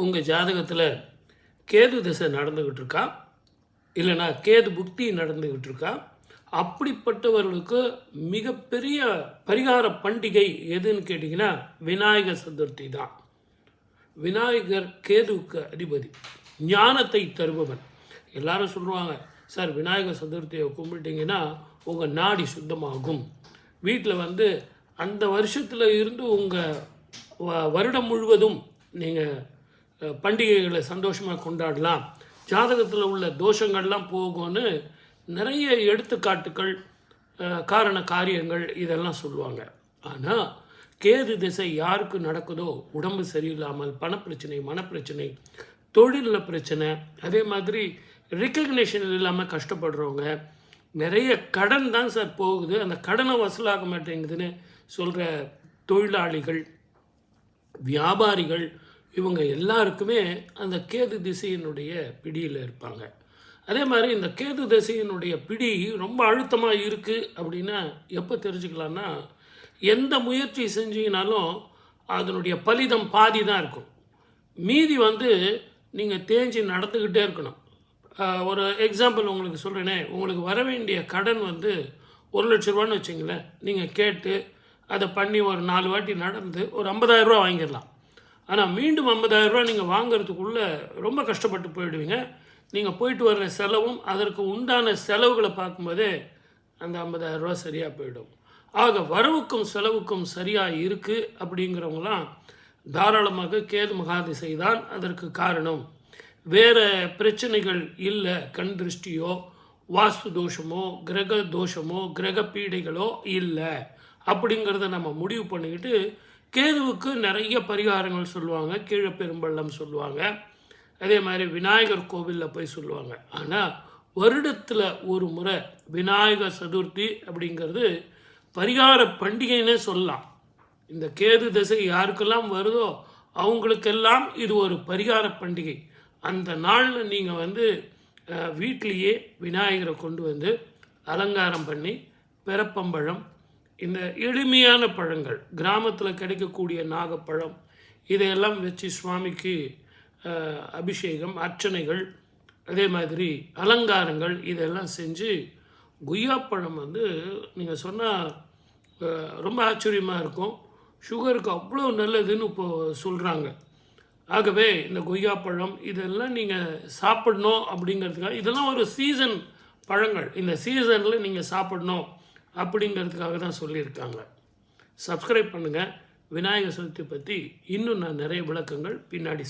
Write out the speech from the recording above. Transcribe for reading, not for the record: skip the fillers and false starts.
உங்கள் ஜாதகத்தில் கேது திசை நடந்துக்கிட்டு இருக்கா, இல்லைனா கேது புக்தி நடந்துக்கிட்டு இருக்கா, அப்படிப்பட்டவர்களுக்கு மிகப்பெரிய பரிகார பண்டிகை எதுன்னு கேட்டிங்கன்னா விநாயகர் சதுர்த்தி தான். விநாயகர் கேதுவுக்கு அதிபதி, ஞானத்தை தருபவன். எல்லாரும் சொல்லுவாங்க, சார் விநாயகர் சதுர்த்தியை கும்பிட்டிங்கன்னா உங்கள் நாடி சுத்தமாகும், வீட்டில் அந்த வருஷத்தில் இருந்து உங்கள் வருடம் முழுவதும் நீங்கள் பண்டிகைகளை சந்தோஷமாக கொண்டாடலாம், ஜாதகத்தில் உள்ள தோஷங்கள்லாம் போகும்னு நிறைய எடுத்துக்காட்டுகள், காரண காரியங்கள் இதெல்லாம் சொல்லுவாங்க. ஆனால் கேது திசை யாருக்கு நடக்குதோ, உடம்பு சரியில்லாமல் பணப்பிரச்சனை, மனப்பிரச்சனை, தொழிலில் பிரச்சனை, அதே மாதிரி ரெக்கக்னேஷன் இல்லாமல் கஷ்டப்படுறவங்க, நிறைய கடன் தான் சார் போகுது, அந்த கடனை வசூலாக மாட்டேங்குதுன்னு சொல்கிற தொழிலாளிகள், வியாபாரிகள், இவங்க எல்லாருக்குமே அந்த கேது திசையினுடைய பிடியில் இருப்பாங்க. அதே மாதிரி இந்த கேது திசையினுடைய பிடி ரொம்ப அழுத்தமாக இருக்குது அப்படின்னா எப்போ தெரிஞ்சுக்கலான்னா, எந்த முயற்சி செஞ்சீங்கனாலும் அதனுடைய பலிதம் பாதி தான் இருக்கும், மீதி நீங்கள் தேஞ்சி நடந்துக்கிட்டே இருக்கணும். ஒரு எக்ஸாம்பிள் உங்களுக்கு சொல்கிறேனே, உங்களுக்கு வர வேண்டிய கடன் 1,00,000 வச்சுங்களேன், நீங்கள் கேட்டு அதை பண்ணி ஒரு 4 வாட்டி நடந்து ஒரு 50,000 வாங்கிடலாம். ஆனால் மீண்டும் 50,000 நீங்கள் வாங்கிறதுக்குள்ளே ரொம்ப கஷ்டப்பட்டு போயிடுவீங்க. நீங்கள் போயிட்டு வர்ற செலவும் அதற்கு உண்டான செலவுகளை பார்க்கும்போதே அந்த 50,000 சரியாக போயிடும். ஆக வரவுக்கும் செலவுக்கும் சரியாக இருக்குது அப்படிங்கிறவங்களாம் தாராளமாக கேது மகாதிசை தான் அதற்கு காரணம். வேறு பிரச்சனைகள் இல்லை, கண் திருஷ்டியோ வாஸ்து தோஷமோ கிரக தோஷமோ கிரக பீடைகளோ இல்லை அப்படிங்கிறத நம்ம முடிவு பண்ணிக்கிட்டு கேதுவுக்கு நிறைய பரிகாரங்கள் சொல்லுவாங்க, கீழே பெரும்பள்ளம் சொல்லுவாங்க, அதே மாதிரி விநாயகர் கோவிலில் போய் சொல்லுவாங்க. ஆனால் வருடத்தில் ஒரு முறை விநாயகர் சதுர்த்தி அப்படிங்கிறது பரிகார பண்டிகைன்னே சொல்லலாம். இந்த கேது திசை யாருக்கெல்லாம் வருதோ அவங்களுக்கெல்லாம் இது ஒரு பரிகார பண்டிகை. அந்த நாளில் நீங்கள் வீட்டிலேயே விநாயகரை கொண்டு அலங்காரம் பண்ணி பெரப்பம்பழம், இந்த எளிமையான பழங்கள், கிராமத்தில் கிடைக்கக்கூடிய நாகப்பழம், இதையெல்லாம் வச்சு சுவாமிக்கு அபிஷேகம், அர்ச்சனைகள், அதே மாதிரி அலங்காரங்கள் இதெல்லாம் செஞ்சு கொய்யாப்பழம் நீங்கள் சொன்னால் ரொம்ப ஆச்சரியமாக இருக்கும், சுகருக்கு அவ்வளோ நல்லதுன்னு இப்போது சொல்கிறாங்க. ஆகவே இந்த கொய்யாப்பழம் இதெல்லாம் நீங்கள் சாப்பிடணும் அப்படிங்கிறதுக்காக, இதெல்லாம் ஒரு சீசன் பழங்கள், இந்த சீசனில் நீங்கள் சாப்பிடணும் அப்படிங்கிறதுக்காக தான் சொல்லியிருக்காங்க. சப்ஸ்கிரைப் பண்ணுங்கள். விநாயகர் சதுர்த்தி பற்றி இன்னும் நான் நிறைய விளக்கங்கள் பின்னாடி